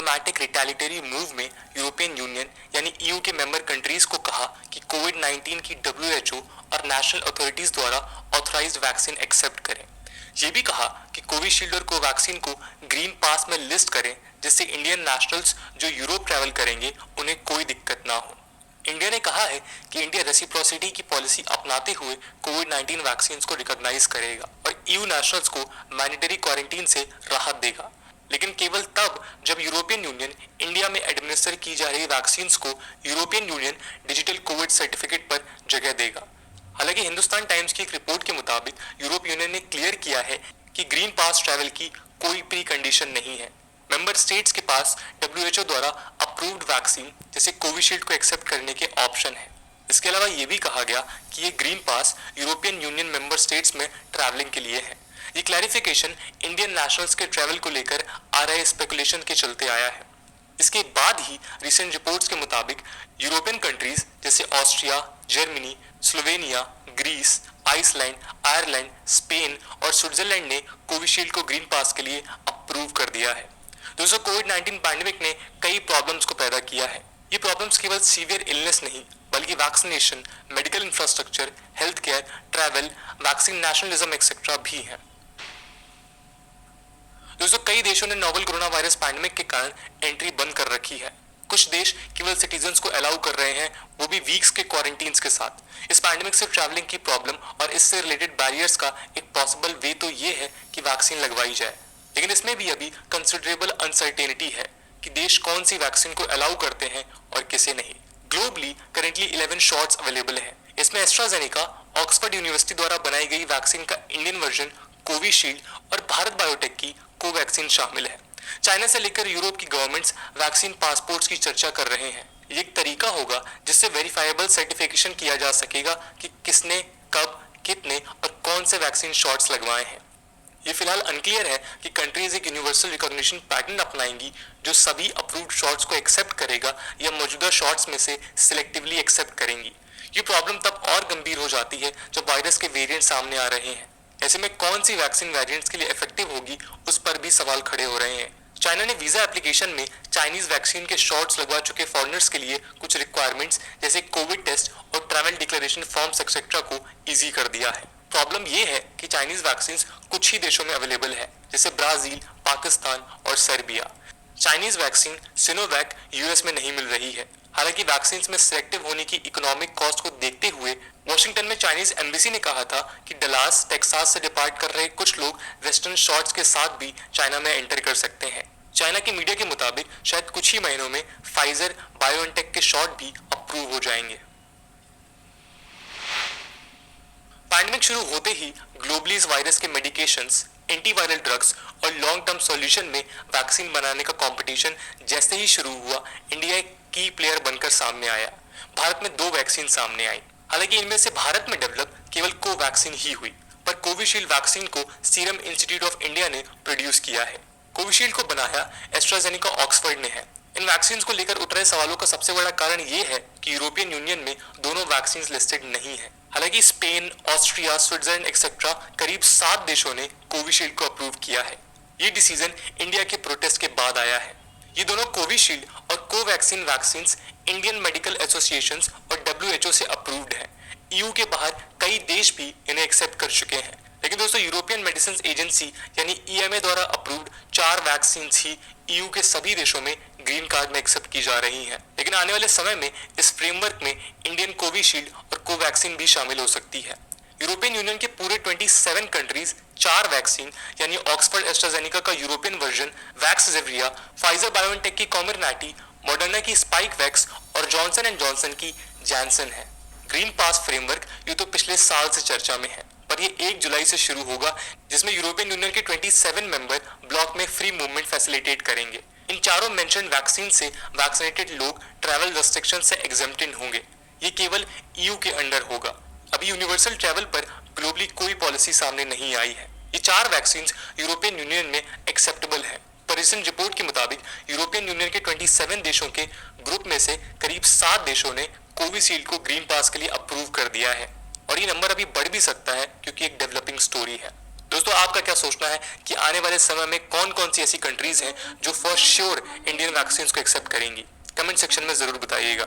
Diplomatic retaliatory move में European union यानी EU के मेंबर कंट्रीज को कहा कि कोविड-19 की डब्ल्यूएचओ और नेशनल अथॉरिटीज द्वारा ऑथराइज्ड वैक्सीन एक्सेप्ट करें। ये भी कहा कि कोविशील्ड और कोवैक्सीन को ग्रीन पास में लिस्ट करें, जिससे इंडियन नेशनल्स जो यूरोप ट्रैवल करेंगे उन्हें कोई दिक्कत ना हो। इंडिया ने कहा है कि इंडिया रेसिप्रोसिटी की पॉलिसी अपनाते हुए कोविड-19 वैक्सीन को रिकॉग्नाइज करेगा और ईयू नेशनल्स को मैंडेटरी क्वारंटीन से राहत देगा, लेकिन केवल तब जब यूरोपियन यूनियन इंडिया में एडमिनिस्टर की जा रही वैक्सीन को European union digital Covid certificate पर जगह देगा। हालांकि हिंदुस्तान टाइम्स की एक रिपोर्ट के मुताबिक यूरोप यूनियन ने क्लियर किया है कि ग्रीन पास ट्रैवल की कोई प्री कंडीशन नहीं है। मेंबर स्टेट्स के पास डब्ल्यूएचओ द्वारा अप्रूव्ड वैक्सीन जैसे कोविशील्ड को एक्सेप्ट करने के ऑप्शन है। इसके अलावा ये भी कहा गया कि ये ग्रीन पास यूरोपियन यूनियन मेंबर स्टेट्स में ट्रैवलिंग के लिए है। ये क्लैरिफिकेशन इंडियन नेशनल्स के ट्रैवल को लेकर आ रहे स्पेकुलेशन के चलते आया है। इसके बाद ही रिसेंट रिपोर्ट्स के मुताबिक यूरोपियन कंट्रीज जैसे Austria, Germany, Slovenia, Greece, Iceland, Ireland, Spain और स्विट्जरलैंड ने कोविशील्ड को ग्रीन पास के लिए अप्रूव कर दिया है। दोस्तों, कोविड-19 पैंडेमिक ने कई प्रॉब्लम्स को पैदा किया है। ये प्रॉब्लम्स केवल सीवियर इलनेस नहीं बल्कि vaccination, medical infrastructure, health care, travel, vaccine nationalism etcetera भी हैं। दोस्तों, कई देशों ने नोवेल कोरोना वायरस पैंडेमिक के कारण एंट्री बंद कर रखी है। कुछ देश केवल सिटीजन्स को अलाउ कर रहे हैं, वो भी वीक्स के क्वारंटीन्स के साथ। इस पैंडेमिक से ट्रैवलिंग की प्रॉब्लम और इससे रिलेटेड बैरियर्स का एक पॉसिबल वे तो ये है कि वैक्सीन लगवाई जाए, लेकिन इसमें भी अभी कंसिडरेबल अनसर्टेनिटी है कि देश कौन सी वैक्सीन को अलाउ करते हैं और किसे नहीं। ग्लोबली करेंटली 11 शॉट्स अवेलेबल हैं। इसमें एस्ट्राजेनेका, ऑक्सफोर्ड यूनिवर्सिटी द्वारा बनाई गई वैक्सीन का इंडियन वर्जन कोविशील्ड और भारत बायोटेक की कोवैक्सीन शामिल है। चाइना से लेकर यूरोप की गवर्नमेंट्स वैक्सीन पासपोर्ट्स की चर्चा कर रहे हैं। ये एक तरीका होगा जिससे वेरीफाइबल सर्टिफिकेशन किया जा सकेगा कि किसने, कब, कितने और कौन से वैक्सीन शॉट्स लगवाए हैं। ये फिलहाल अनक्लियर है कि कंट्रीज एक यूनिवर्सल रिकॉग्निशन पैटर्न अपनाएंगी जो सभी अप्रूव्ड शॉट्स को एक्सेप्ट करेगा या मौजूदा शॉट्स में से सिलेक्टिवली एक्सेप्ट करेंगी। ये प्रॉब्लम तब और गंभीर हो जाती है जब वायरस के वेरिएंट सामने आ रहे हैं। ऐसे में कौन सी वैक्सीन वेरिएंट्स के लिए इफेक्टिव होगी, उस पर भी सवाल खड़े हो रहे हैं। चाइना ने वीजा एप्लीकेशन में चाइनीज वैक्सीन के शॉट्स लगवा चुके फॉरेनर्स के लिए कुछ रिक्वायरमेंट्स जैसे कोविड टेस्ट और ट्रैवल डिक्लेरेशन फॉर्म्स एक्सेट्रा को इजी कर दिया है। प्रॉब्लम ये है कि चाइनीज वैक्सीन कुछ ही देशों में अवेलेबल है, जैसे ब्राजील, पाकिस्तान और Serbia. Chinese vaccine Sinovac US में नहीं मिल रही है। हालांकि वैक्सीन में सिलेक्टिव होने की इकोनॉमिक कॉस्ट को देखते हुए वॉशिंगटन में चाइनीज एम्बेसी ने कहा था कि डलास, टेक्सास से डिपार्ट कर रहे कुछ लोग वेस्टर्न शॉट्स के साथ भी चाइना में एंटर कर सकते हैं। चाइना के मीडिया के मुताबिक शायद कुछ ही महीनों में फाइजर, बायोएनटेक के शॉट भी अप्रूव हो जाएंगे। पैंडेमिक शुरू होते ही ग्लोबली इस वायरस के मेडिकेशंस, एंटीवायरल ड्रग्स और लॉन्ग टर्म सॉल्यूशन में वैक्सीन बनाने का कंपटीशन जैसे ही शुरू हुआ, इंडिया एक की प्लेयर बनकर सामने आया। भारत में 2 वैक्सीन सामने आई। हालांकि इनमें से भारत में डेवलप केवल कोवैक्सीन ही हुई, पर कोविशील्ड वैक्सीन को सीरम इंस्टीट्यूट ऑफ इंडिया ने प्रोड्यूस किया है। कोविशील्ड को बनाया एस्ट्राजेनेका ऑक्सफोर्ड ने है। इन वैक्सीन को लेकर उठ रहे सवालों का सबसे बड़ा कारण ये है कि यूरोपियन यूनियन में दोनों वैक्सीन लिस्टेड नहीं है। हालांकि स्पेन, ऑस्ट्रिया, स्विट्जरलैंड एक्सेट्रा करीब 7 देशों ने कोविशील्ड को अप्रूव किया है। ये डिसीजन इंडिया के प्रोटेस्ट के बाद आया है। ये दोनों कोविशील्ड और Covaxin vaccine Indian medical association और डब्ल्यूएचओ से अप्रूव्ड है। ईयू के बाहर कई देश भी इन्हें एक्सेप्ट कर चुके हैं। लेकिन दोस्तों, यूरोपियन मेडिसिन एजेंसी यानी ईएमए द्वारा अप्रूव्ड 4 वैक्सीन ही ईयू के सभी देशों में ग्रीन कार्ड में एक्सेप्ट की जा रही हैं। लेकिन आने वाले समय में इस फ्रेमवर्क में इंडियन कोविशील्ड और कोवैक्सीन भी शामिल हो सकती है। यूरोपियन यूनियन के पूरे 27 कंट्रीज 4 वैक्सीन यानी ऑक्सफोर्ड एस्ट्राजेनेका का यूरोपियन वर्जन वैक्सजेवियर, फाइजर बायोएनटेक की कॉमिर्नाटी, मॉडर्ना की स्पाइक वैक्स और जॉनसन एंड जॉनसन की जैनसन है। ग्रीन पास फ्रेमवर्क ये तो पिछले साल से चर्चा में है, पर ये 1 जुलाई से शुरू होगा, जिसमें यूरोपियन यूनियन के 27 मेंबर ब्लॉक में फ्री मूवमेंट फैसिलिटेट करेंगे। इन चारों मेंशन वैक्सीन से वैक्सीनेटेड लोग ट्रैवल रेस्ट्रिक्शन से एग्जेम्प्टेड होंगे। ये केवल ईयू के अंडर होगा। अभी यूनिवर्सल ट्रैवल पर ग्लोबली कोई पॉलिसी सामने नहीं आई है। ये 4 वैक्सीन यूरोपियन यूनियन में एक्सेप्टेबल है। पर रिसेंट रिपोर्ट के मुताबिक यूरोपियन यूनियन के 27 देशों के ग्रुप में से करीब 7 देशों ने कोविशील्ड को ग्रीन पास के लिए अप्रूव कर दिया है और ये नंबर अभी बढ़ भी सकता है क्योंकि एक डेवलपिंग स्टोरी है। दोस्तों आपका क्या सोचना है कि आने वाले समय में कौन कौन सी ऐसी कंट्रीज हैं जो फॉर श्योर इंडियन वैक्सीन को एक्सेप्ट करेंगी? कमेंट सेक्शन में जरूर बताइएगा।